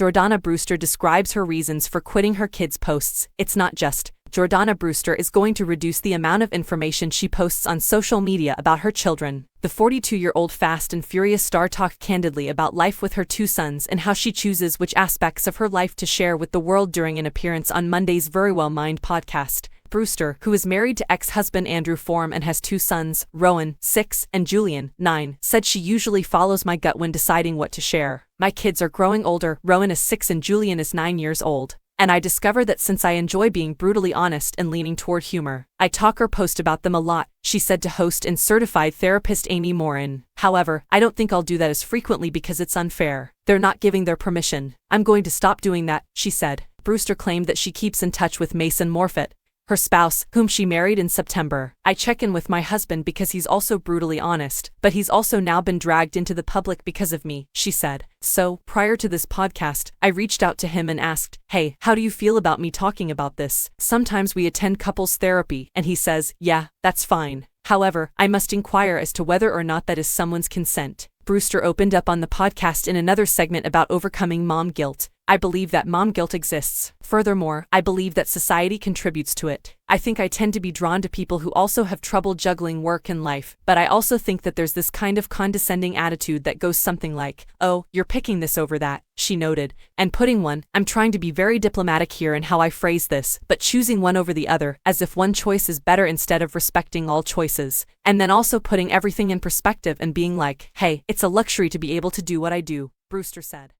Jordana Brewster describes her reasons for quitting her kids' posts. It's not just. Jordana Brewster is going to reduce the amount of information she posts on social media about her children. The 42-year-old Fast and Furious star talked candidly about life with her two sons and how she chooses which aspects of her life to share with the world during an appearance on Monday's Very Well Mind podcast. Brewster, who is married to ex-husband Andrew Form and has two sons, Rowan, 6, and Julian, 9, said she usually follows my gut when deciding what to share. My kids are growing older, Rowan is 6 and Julian is 9 years old. And I discover that since I enjoy being brutally honest and leaning toward humor, I talk or post about them a lot, she said to host and certified therapist Amy Morin. However, I don't think I'll do that as frequently because it's unfair. They're not giving their permission. I'm going to stop doing that, she said. Brewster claimed that she keeps in touch with Mason Morfitt, her spouse, whom she married in September. I check in with my husband because he's also brutally honest, but he's also now been dragged into the public because of me, she said. So, prior to this podcast, I reached out to him and asked, hey, how do you feel about me talking about this? Sometimes we attend couples therapy, and he says, yeah, that's fine. However, I must inquire as to whether or not that is someone's consent. Brewster opened up on the podcast in another segment about overcoming mom guilt. I believe that mom guilt exists. Furthermore, I believe that society contributes to it. I think I tend to be drawn to people who also have trouble juggling work and life, but I also think that there's this kind of condescending attitude that goes something like, oh, you're picking this over that, she noted, and putting one, I'm trying to be very diplomatic here in how I phrase this, but choosing one over the other, as if one choice is better instead of respecting all choices, and then also putting everything in perspective and being like, hey, it's a luxury to be able to do what I do, Brewster said.